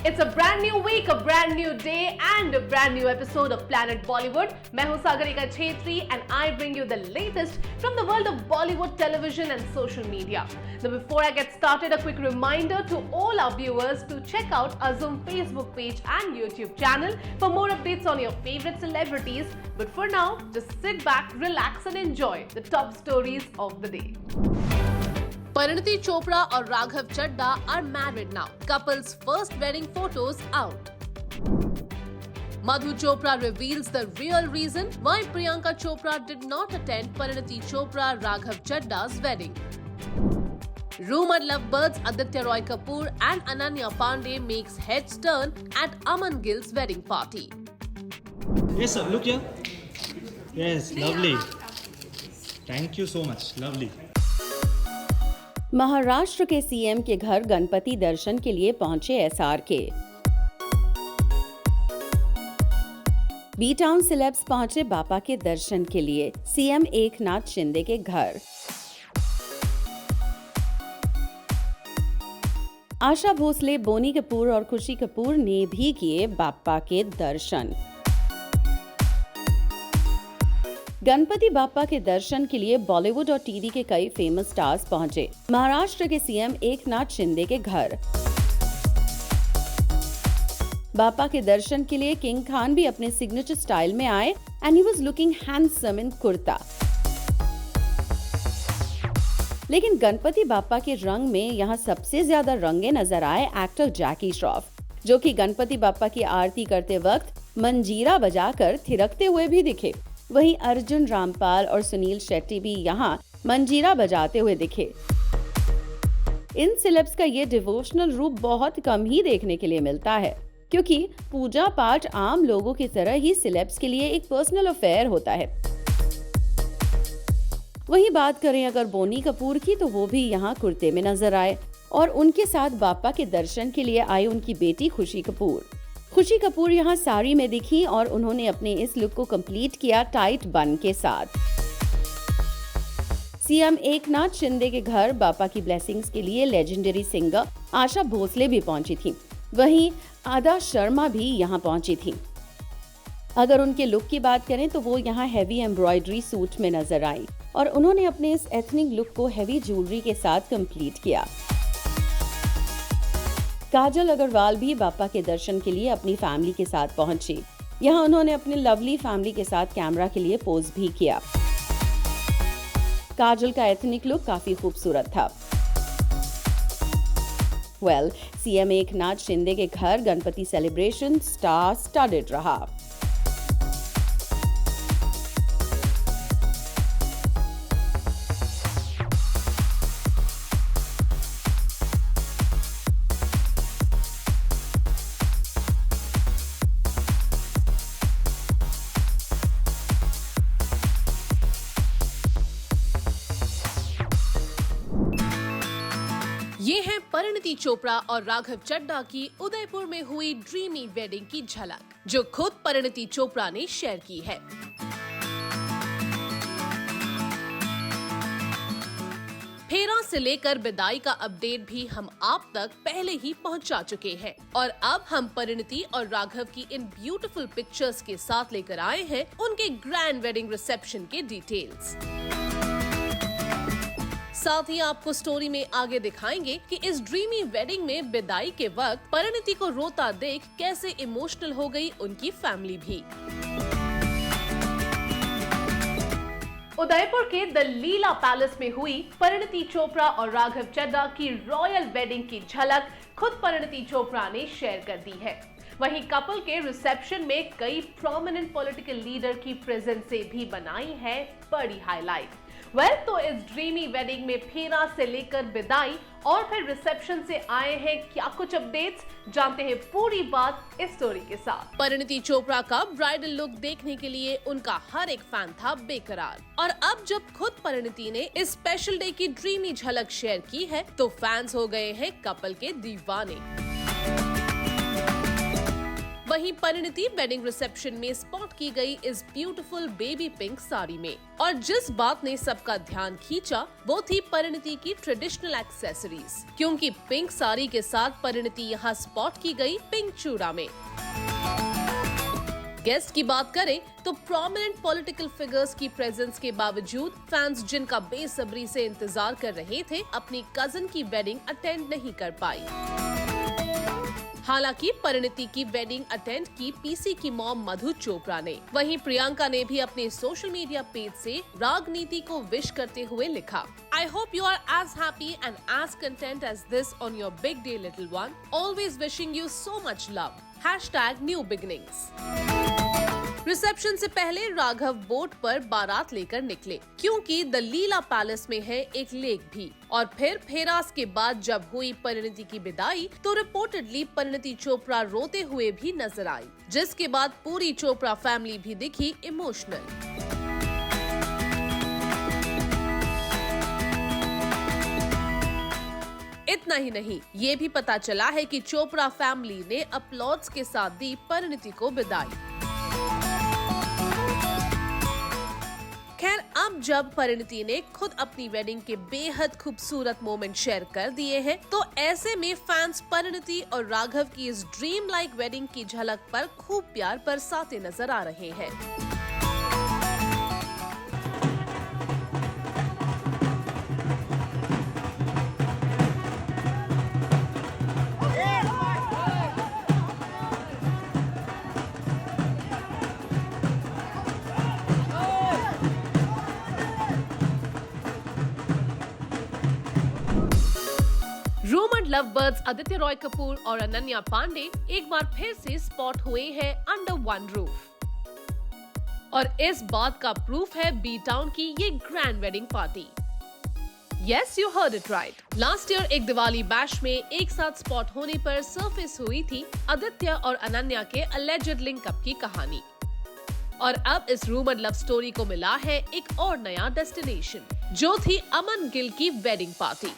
It's a brand new week, a brand new day and a brand new episode of Planet Bollywood. मैं हूं Sagarika Chhetri and I bring you the latest from the world of Bollywood television and social media. Now before I get started, a quick reminder to all our viewers to check out our Zoom Facebook page and YouTube channel for more updates on your favorite celebrities. But for now, just sit back, relax and enjoy the top stories of the day. Parineeti Chopra और Raghav Chadha are married now. Couple's first wedding photos out. Madhu Chopra reveals the real reason why Priyanka Chopra did not attend Parineeti Chopra Raghav Chadda's wedding. Rumored lovebirds Aditya Roy Kapoor and Ananya Pandey makes heads turn at Aman Gill's wedding party. Yes sir, look here. Yes, lovely. Thank you so much, lovely. Maharashtra के CM के घर गणपति दर्शन के लिए पहुंचे SRK. B town celebs पहुंचे बापा के दर्शन के लिए सीएम एकनाथ शिंदे के घर। आशा भोसले, बोनी कपूर और खुशी कपूर ने भी किए बापा के दर्शन। गणपति बाप्पा के दर्शन के लिए बॉलीवुड और टीवी के कई फेमस स्टार्स पहुंचे महाराष्ट्र के सीएम एकनाथ शिंदे के घर। बाप्पा के दर्शन के लिए किंग खान भी अपने सिग्नेचर स्टाइल में आए and he was looking handsome in kurta. लेकिन गणपति बाप्पा के रंग में यहाँ सबसे ज्यादा रंगे नजर आए एक्टर जैकी श्रॉफ, जो कि गणपति बाप्पा की आरती करते वक्त मंजीरा बजाकर थिरकते हुए भी दिखे। वहीं अर्जुन रामपाल और सुनील शेट्टी भी यहाँ मंजीरा बजाते हुए दिखे। इन सेलेब्स का ये डिवोशनल रूप बहुत कम ही देखने के लिए मिलता है, क्योंकि पूजा पाठ आम लोगों की तरह ही सेलेब्स के लिए एक पर्सनल अफेयर होता है। वहीं बात करें अगर बोनी कपूर की, तो वो भी यहाँ कुर्ते में नजर आए और उनके साथ बाप्पा के दर्शन के लिए आई उनकी बेटी खुशी कपूर। खुशी कपूर यहाँ साड़ी में दिखी और उन्होंने अपने इस लुक को कंप्लीट किया टाइट बन के साथ। सीएम एकनाथ शिंदे के घर बापा की ब्लेसिंग्स के लिए लेजेंडरी सिंगर आशा भोसले भी पहुंची थी। वहीं आदा शर्मा भी यहाँ पहुंची थी। अगर उनके लुक की बात करें तो वो यहाँ हैवी एम्ब्रॉयडरी सूट में नजर आई और उन्होंने अपने इस एथनिक लुक को हैवी ज्वेलरी के साथ कंप्लीट किया। काजल अग्रवाल भी बाप्पा के दर्शन के लिए अपनी फैमिली के साथ पहुंची। यहाँ उन्होंने अपनी लवली फैमिली के साथ कैमरा के लिए पोज भी किया। काजल का एथनिक लुक काफी खूबसूरत था। सीएम एकनाथ शिंदे के घर गणपति सेलिब्रेशन स्टार स्टडेड रहा। ये है परिणीति चोपड़ा और राघव चड्ढा की उदयपुर में हुई ड्रीमी वेडिंग की झलक, जो खुद परिणीति चोपड़ा ने शेयर की है। फेरा से लेकर विदाई का अपडेट भी हम आप तक पहले ही पहुंचा चुके हैं और अब हम परिणीति और राघव की इन ब्यूटीफुल पिक्चर्स के साथ लेकर आए हैं उनके ग्रैंड वेडिंग रिसेप्शन के डिटेल्स। साथ ही आपको स्टोरी में आगे दिखाएंगे कि इस ड्रीमी वेडिंग में विदाई के वक्त परिणीति को रोता देख कैसे इमोशनल हो गई उनकी फैमिली भी। उदयपुर के द लीला पैलेस में हुई परिणीति चोपड़ा और राघव चड्ढा की रॉयल वेडिंग की झलक खुद परिणीति चोपड़ा ने शेयर कर दी है। वहीं कपल के रिसेप्शन में कई प्रोमिनेंट पॉलिटिकल लीडर की प्रेजेंस से भी बनाई है बड़ी हाईलाइट। तो इस ड्रीमी वेडिंग में फेरा से लेकर विदाई और फिर रिसेप्शन से आए हैं क्या कुछ अपडेट्स, जानते हैं पूरी बात इस स्टोरी के साथ। परिणीति चोपड़ा का ब्राइडल लुक देखने के लिए उनका हर एक फैन था बेकरार और अब जब खुद परिणीति ने इस स्पेशल डे की ड्रीमी झलक शेयर की है तो फैंस हो गए हैं कपल के दीवाने। वहीं परिणीति वेडिंग रिसेप्शन में स्पॉट की गई इस ब्यूटीफुल बेबी पिंक साड़ी में। और जिस बात ने सबका ध्यान खींचा वो थी परिणीति की ट्रेडिशनल एक्सेसरीज, क्योंकि पिंक साड़ी के साथ परिणीति यहाँ स्पॉट की गई पिंक चूड़ा में। गेस्ट की बात करें तो प्रोमिनेंट पॉलिटिकल फिगर्स की प्रेजेंस के बावजूद फैंस जिनका बेसब्री से इंतजार कर रहे थे अपनी कजन की वेडिंग अटेंड नहीं कर पाई। हालांकि परिणीति की वेडिंग अटेंड की पीसी की मॉम मधु चोपड़ा ने। वहीं प्रियंका ने भी अपने सोशल मीडिया पेज से रागनीति को विश करते हुए लिखा, I hope you are as happy and as content as this on your big day, little one. Always wishing you so much love. #NewBeginnings। Reception से पहले राघव बोट पर बारात लेकर निकले, क्योंकि द लीला पैलेस में है एक लेक भी। और फिर फेरास के बाद जब हुई परिणीति की विदाई तो रिपोर्टेडली परिणीति चोपड़ा रोते हुए भी नजर आई, जिसके बाद पूरी चोपड़ा फैमिली भी दिखी इमोशनल। इतना ही नहीं, ये भी पता चला है कि चोपड़ा फैमिली ने अपलॉड्स के साथ दी परिणीति को विदाई। खैर, अब जब परिणीति ने खुद अपनी वेडिंग के बेहद खूबसूरत मोमेंट शेयर कर दिए हैं, तो ऐसे में फैंस परिणीति और राघव की इस ड्रीम लाइक वेडिंग की झलक पर खूब प्यार बरसाते नजर आ रहे हैं। रूमर्ड लवबर्ड्स आदित्य रॉय कपूर और अनन्या पांडे एक बार फिर से स्पॉट हुए हैं अंडर वन रूफ। और इस बात का प्रूफ है बी टाउन की ये grand wedding party. Yes, you heard it right. Last year एक दिवाली बैश में एक साथ स्पॉट होने पर सरफेस हुई थी आदित्य और अनन्या के अलेज्ड लिंकअप की कहानी। और अब इस रूमर्ड लव स्टोरी को मिला है एक और नया डेस्टिनेशन, जो थी अमन गिल की वेडिंग पार्टी।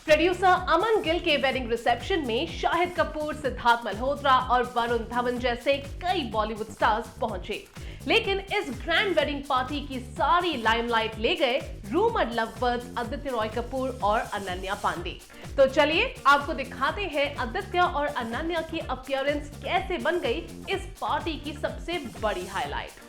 प्रोड्यूसर अमन गिल के वेडिंग रिसेप्शन में शाहिद कपूर, सिद्धार्थ मल्होत्रा और वरुण धवन जैसे कई बॉलीवुड स्टार्स पहुंचे, लेकिन इस ग्रैंड वेडिंग पार्टी की सारी लाइमलाइट ले गए रूमर्ड लवबर्ड्स आदित्य रॉय कपूर और अनन्या पांडे। तो चलिए आपको दिखाते हैं आदित्य और अनन्या की अपीयरेंस कैसे बन गई इस पार्टी की सबसे बड़ी highlight.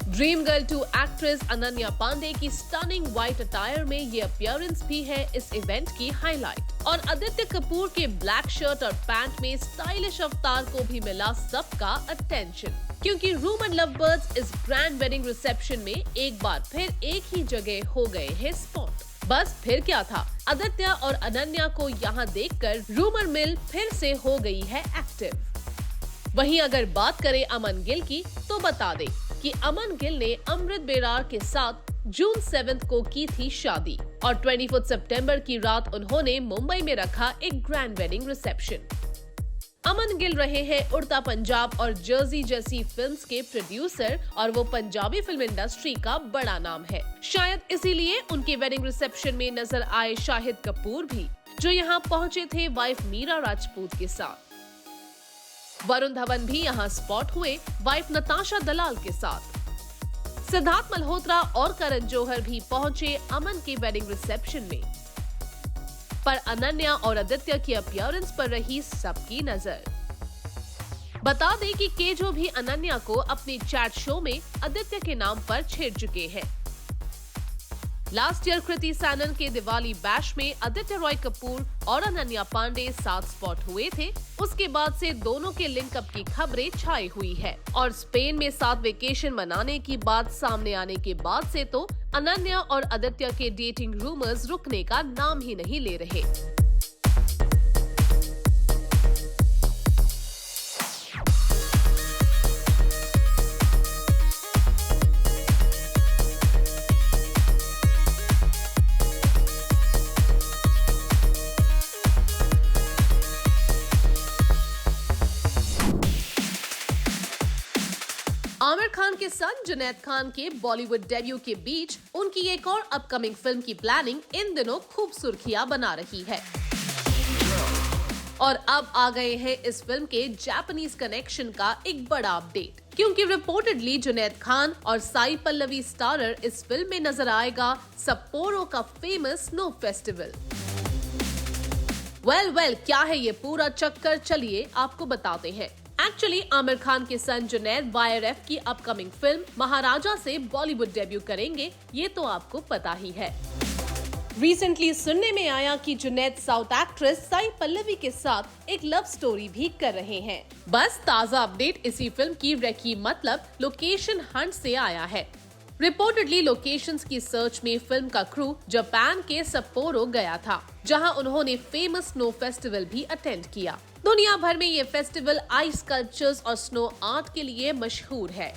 Dream girl 2 actress Ananya Panday की स्टनिंग व्हाइट अटायर में ये अपीयरेंस भी है इस इवेंट की हाईलाइट। और आदित्य कपूर के ब्लैक शर्ट और पैंट में स्टाइलिश अवतार को भी मिला सबका अटेंशन, क्योंकि रूमर्ड लवबर्ड्स इस ग्रैंड वेडिंग रिसेप्शन में एक बार फिर एक ही जगह हो गए हैं स्पॉट। बस फिर क्या था, आदित्य और अनन्या को यहाँ देखकर रूमर मिल फिर से हो गई है एक्टिव। वहीं अगर बात करें अमन गिल की, तो बता दें कि अमन गिल ने अमृत बेरार के साथ जून 7 को की थी शादी और 24 सितंबर की रात उन्होंने मुंबई में रखा एक ग्रैंड वेडिंग रिसेप्शन। अमन गिल रहे हैं उड़ता पंजाब और जर्सी जैसी फिल्म्स के प्रोड्यूसर और वो पंजाबी फिल्म इंडस्ट्री का बड़ा नाम है। शायद इसीलिए उनके वेडिंग रिसेप्शन में नजर आए शाहिद कपूर भी, जो यहाँ पहुंचे थे वाइफ मीरा राजपूत के साथ। वरुण धवन भी यहाँ स्पॉट हुए वाइफ नताशा दलाल के साथ। सिद्धार्थ मल्होत्रा और करण जौहर भी पहुंचे अमन के वेडिंग रिसेप्शन में। पर अनन्या और आदित्य की अपीयरेंस पर रही सबकी नजर। बता दें कि केजो भी अनन्या को अपने चैट शो में आदित्य के नाम पर छेड़ चुके हैं। लास्ट ईयर कृति सैनन के दिवाली बैश में आदित्य रॉय कपूर और अनन्या पांडे साथ स्पॉट हुए थे। उसके बाद से दोनों के लिंकअप की खबरें छाई हुई है और स्पेन में साथ वेकेशन मनाने की बात सामने आने के बाद से तो अनन्या और आदित्य के डेटिंग रूमर्स रुकने का नाम ही नहीं ले रहे। आमिर खान के सन जुनैद खान के बॉलीवुड डेब्यू के बीच उनकी एक और अपकमिंग फिल्म की प्लानिंग इन दिनों खूब सुर्खियां बना रही है। और अब आ गए हैं इस फिल्म के जापानीज कनेक्शन का एक बड़ा अपडेट, क्योंकि रिपोर्टेडली जुनैद खान और साई पल्लवी स्टारर इस फिल्म में नजर आएगा सप्पोरो का फेमस स्नो फेस्टिवल। वेल क्या है ये पूरा चक्कर, चलिए आपको बताते हैं। एक्चुअली आमिर खान के सन जुनैद YRF की अपकमिंग फिल्म महाराजा से बॉलीवुड डेब्यू करेंगे, ये तो आपको पता ही है। रिसेंटली सुनने में आया कि जुनैद साउथ एक्ट्रेस साई पल्लवी के साथ एक लव स्टोरी भी कर रहे हैं। बस ताजा अपडेट इसी फिल्म की रेकी मतलब लोकेशन हंट से आया है। रिपोर्टेडली लोकेशंस की सर्च में फिल्म का क्रू जापान के सप्पोरो गया था, जहां उन्होंने फेमस स्नो फेस्टिवल भी अटेंड किया। दुनिया भर में ये फेस्टिवल आइस स्कल्पचर्स और स्नो आर्ट के लिए मशहूर है।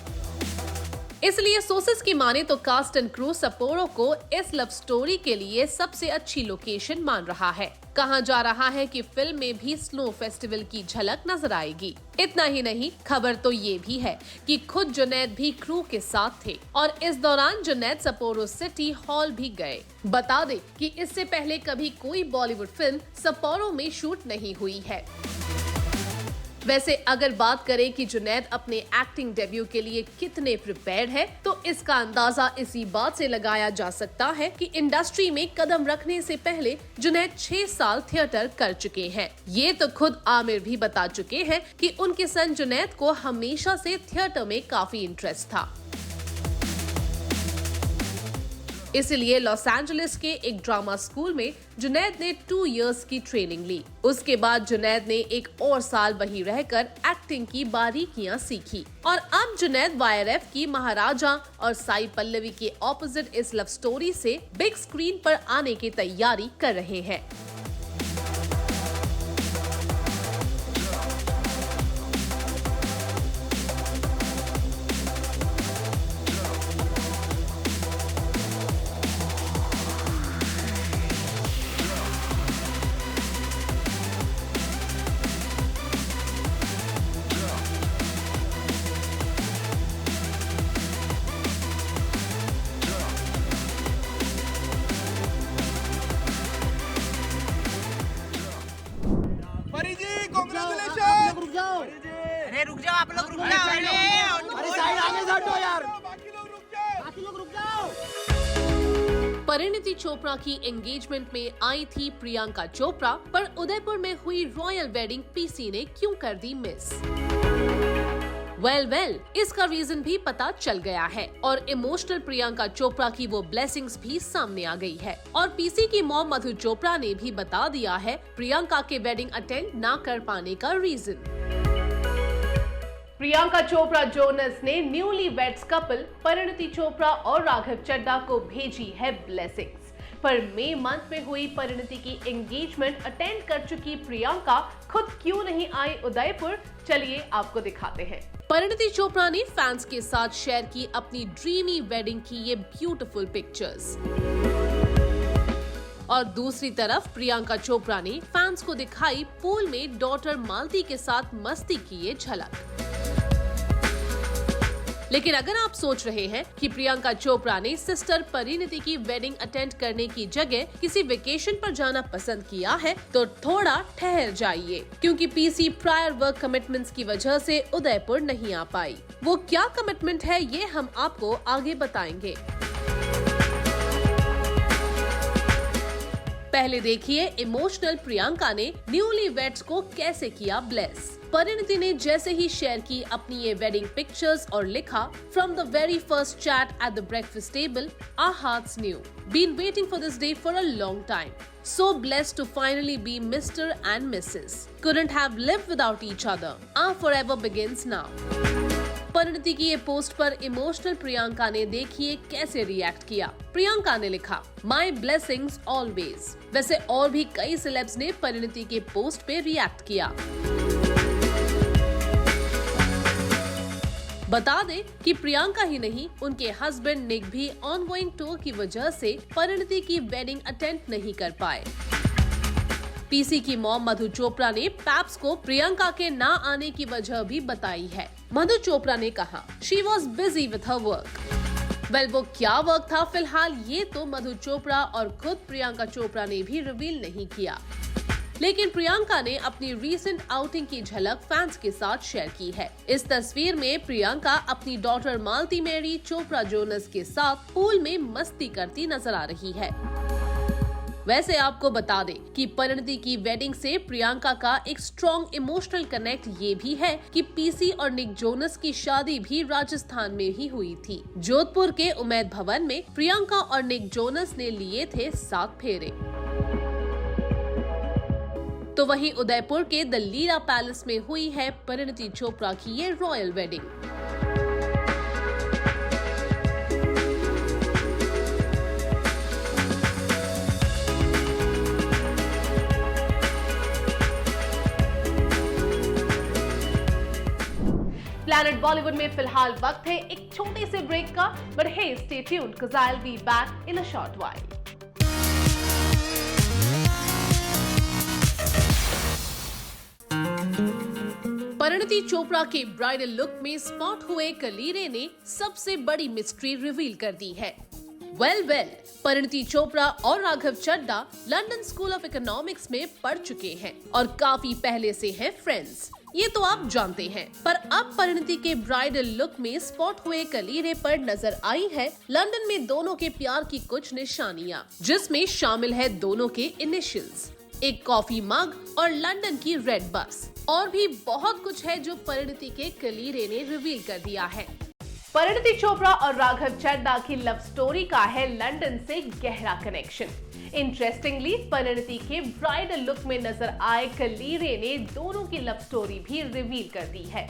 इसलिए सोर्सेस की माने तो कास्ट एंड क्रू सप्पोरो को इस लव स्टोरी के लिए सबसे अच्छी लोकेशन मान रहा है। कहा जा रहा है कि फिल्म में भी स्नो फेस्टिवल की झलक नजर आएगी। इतना ही नहीं, खबर तो ये भी है कि खुद जुनैद भी क्रू के साथ थे और इस दौरान जुनैद सप्पोरो सिटी हॉल भी गए। बता दें कि इससे पहले कभी कोई बॉलीवुड फिल्म सप्पोरो में शूट नहीं हुई है। वैसे अगर बात करें कि जुनैद अपने एक्टिंग डेब्यू के लिए कितने प्रिपेयर्ड है, तो इसका अंदाजा इसी बात से लगाया जा सकता है कि इंडस्ट्री में कदम रखने से पहले जुनैद 6 साल थिएटर कर चुके हैं। ये तो खुद आमिर भी बता चुके हैं कि उनके सन जुनैद को हमेशा से थिएटर में काफी इंटरेस्ट था। इसलिए लॉस एंजलिस के एक ड्रामा स्कूल में जुनैद ने 2 इयर्स की ट्रेनिंग ली। उसके बाद जुनैद ने एक और साल वहीं रहकर एक्टिंग की बारीकियां सीखी और अब जुनैद YRF की महाराजा और साई पल्लवी के ऑपोजिट इस लव स्टोरी से बिग स्क्रीन पर आने की तैयारी कर रहे हैं। अरे रुक जाओ, आप लोग रुक जाओ। अरे साइड आगे हटो यार, बाकी लोग रुक जाओ। परिणीति चोपड़ा की एंगेजमेंट में आई थी प्रियंका चोपड़ा, पर उदयपुर में हुई रॉयल वेडिंग पीसी ने क्यों कर दी मिस? वेल इसका रीजन भी पता चल गया है और इमोशनल प्रियंका चोपड़ा की वो ब्लेसिंग्स भी सामने आ गई है और पीसी की मॉम मधु चोपड़ा ने भी बता दिया है प्रियंका के वेडिंग अटेंड ना कर पाने का रीजन। प्रियंका चोपड़ा जोनस ने newly weds couple Parineeti Chopra और राघव चड्ढा को भेजी है ब्लेसिंग्स। पर मई मंथ में हुई परिणीति की एंगेजमेंट अटेंड कर चुकी प्रियंका खुद क्यों नहीं आई उदयपुर, चलिए आपको दिखाते हैं। परिणीति चोपड़ा ने फैंस के साथ शेयर की अपनी ड्रीमी वेडिंग की ये ब्यूटीफुल पिक्चर्स और दूसरी तरफ प्रियंका चोपड़ा ने फैंस को दिखाई पूल में डॉटर मालती के साथ मस्ती की ये झलक। लेकिन अगर आप सोच रहे हैं कि प्रियंका चोपड़ा ने सिस्टर परिणीति की वेडिंग अटेंड करने की जगह किसी वेकेशन पर जाना पसंद किया है, तो थोड़ा ठहर जाइए, क्योंकि पीसी प्रायर वर्क कमिटमेंट्स की वजह से उदयपुर नहीं आ पाई। वो क्या कमिटमेंट है ये हम आपको आगे बताएंगे। पहले देखिए इमोशनल प्रियंका ने न्यूली वेड्स को कैसे किया ब्लेस। परिणीति ने जैसे ही शेयर की अपनी ये वेडिंग पिक्चर्स और लिखा, from the very first chat at the breakfast table, our hearts knew, been waiting for this day for a long time, so blessed to finally be Mr. and Mrs. Couldn't have lived without each other. Our forever begins now. Parineeti की ये post पर emotional Priyanka ने देखिए कैसे react किया। प्रियंका ने लिखा, my blessings always. वैसे और भी कई सेलेब्स ने परिणीति के पोस्ट पे रिएक्ट किया। बता दें कि प्रियंका ही नहीं, उनके हस्बैंड निक भी ऑनगोइंग टूर की वजह से परिणीति की वेडिंग अटेंड नहीं कर पाए। पीसी की मॉम मधु चोपड़ा ने पैप्स को प्रियंका के ना आने की वजह भी बताई है। मधु चोपड़ा ने कहा, she was busy with her work. Well, वो क्या वर्क था फिलहाल ये तो मधु चोपड़ा और खुद प्रियंका चोपड़ा ने भी रिवील नहीं किया। लेकिन प्रियंका ने अपनी रीसेंट आउटिंग की झलक फैंस के साथ शेयर की है। इस तस्वीर में प्रियंका अपनी डॉटर मालती मेरी चोपड़ा जोनस के साथ पूल में मस्ती करती नजर आ रही है। वैसे आपको बता दें कि परिणीति की वेडिंग से प्रियंका का एक स्ट्रॉन्ग इमोशनल कनेक्ट ये भी है कि पीसी और निक जोनस की शादी भी राजस्थान में ही हुई थी। जोधपुर के उम्मेद भवन में प्रियंका और निक जोनस ने लिए थे 7 फेरे। तो वहीं उदयपुर के द लीला पैलेस में हुई है परिणीति चोपड़ा की ये रॉयल वेडिंग। प्लैनेट बॉलीवुड में फिलहाल वक्त है एक छोटे से ब्रेक का, but hey stay tuned cause I'll be back in a short while. Parineeti Chopra के ब्राइडल लुक में स्पॉट हुए कलीरे ने सबसे बड़ी मिस्ट्री रिवील कर दी है। वेल, परिणीति चोपड़ा और Raghav Chadha London School of Economics में पढ़ चुके हैं और काफी पहले से हैं फ्रेंड्स, ये तो आप जानते हैं। पर अब परिणीति के ब्राइडल लुक में स्पॉट हुए कलीरे पर नजर आई है लंदन में दोनों के प्यार की कुछ निशानियां, जिसमें शामिल है दोनों के इनिशियल्स, एक कॉफी मग और लंदन की रेड बस। और भी बहुत कुछ है जो परिणीति के कलीरे ने रिवील कर दिया है। परिणीति चोपड़ा और राघव चड्ढा की लव स्टोरी का है लंदन से गहरा कनेक्शन। इंटरेस्टिंगली परिणीति के ब्राइडल लुक में नजर आए कलीरे ने दोनों की लव स्टोरी भी रिवील कर दी है,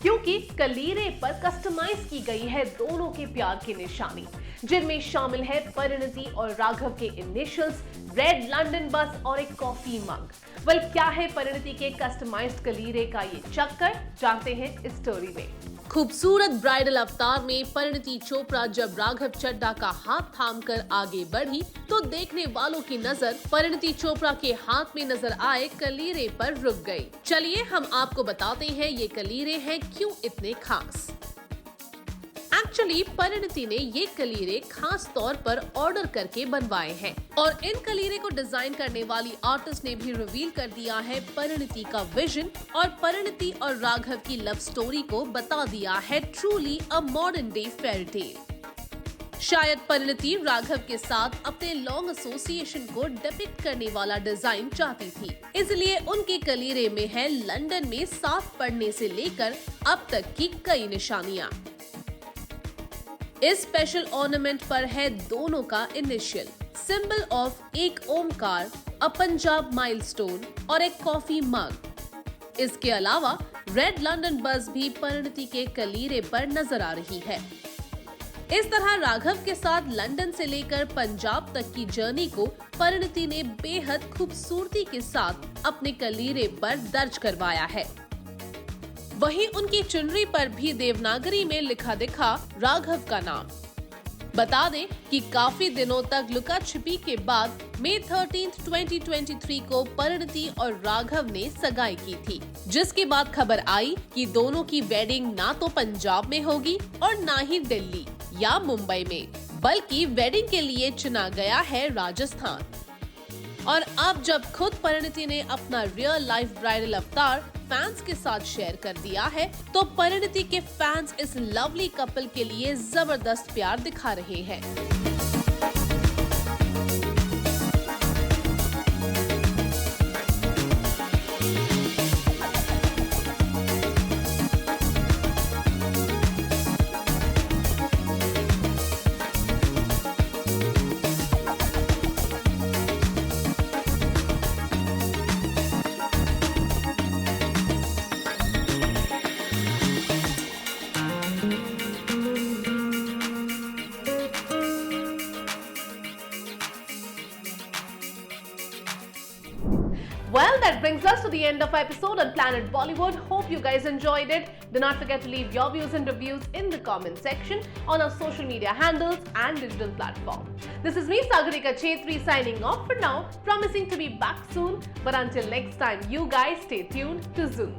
क्योंकि कलीरे पर कस्टमाइज की गई है दोनों के प्यार की निशानी, जिनमें शामिल है परिणीति और राघव के इनिशियल्स, रेड लंदन बस और एक कॉफी मग। वेल, क्या है परिणीति के कस्टमाइज्ड कलीरे का ये चक्कर, जानते हैं इस स्टोरी में। खूबसूरत ब्राइडल अवतार में परिणीति चोपड़ा जब राघव चड्ढा का हाथ थामकर आगे बढ़ी तो देखने वालों की नजर परिणीति चोपड़ा के हाथ में नजर आए कलीरे पर रुक गई। चलिए हम आपको बताते हैं ये कलीरे हैं क्यों इतने खास। एक्चुअली परिणीति ने ये कलीरे खास तौर पर ऑर्डर करके बनवाए हैं और इन कलीरे को डिजाइन करने वाली आर्टिस्ट ने भी रिवील कर दिया है परिणीति का विजन और परिणीति और राघव की लव स्टोरी को बता दिया है truly a modern day fairy tale. शायद परिणीति राघव के साथ अपने लॉन्ग एसोसिएशन को डिपिक्ट करने वाला डिजाइन चाहती थी, इसलिए उनके कलीरे में है लंदन में साफ पढ़ने से लेकर अब तक की कई निशानियां। इस स्पेशल ऑर्नामेंट पर है दोनों का इनिशियल, सिंबल ऑफ एक ओमकार, अ पंजाब माइलस्टोन और एक कॉफी मग। इसके अलावा रेड लंदन बस भी परिणीति के कलीरे पर नजर आ रही है। इस तरह राघव के साथ लंदन से लेकर पंजाब तक की जर्नी को परिणीति ने बेहद खूबसूरती के साथ अपने कलीरे पर दर्ज करवाया है। वहीं उनकी चुनरी पर भी देवनागरी में लिखा दिखा राघव का नाम। बता दें कि काफी दिनों तक लुका छिपी के बाद मई 13, 2023 को परिणीति और राघव ने सगाई की थी, जिसके बाद खबर आई कि दोनों की वेडिंग ना तो पंजाब में होगी और ना ही दिल्ली या मुंबई में, बल्कि वेडिंग के लिए चुना गया है राजस्थान। और अब जब खुद परिणीति ने अपना रियल लाइफ ब्राइडल अवतार फैंस के साथ शेयर कर दिया है, तो परिणीति के फैंस इस लवली कपल के लिए जबरदस्त प्यार दिखा रहे हैं। Well, that brings us to the end of our episode on Planet Bollywood. Hope you guys enjoyed it. Do not forget to leave your views and reviews in the comment section on our social media handles and digital platform. This is me, Sagarika Chetri, signing off for now, promising to be back soon. But until next time, you guys stay tuned to Zoom.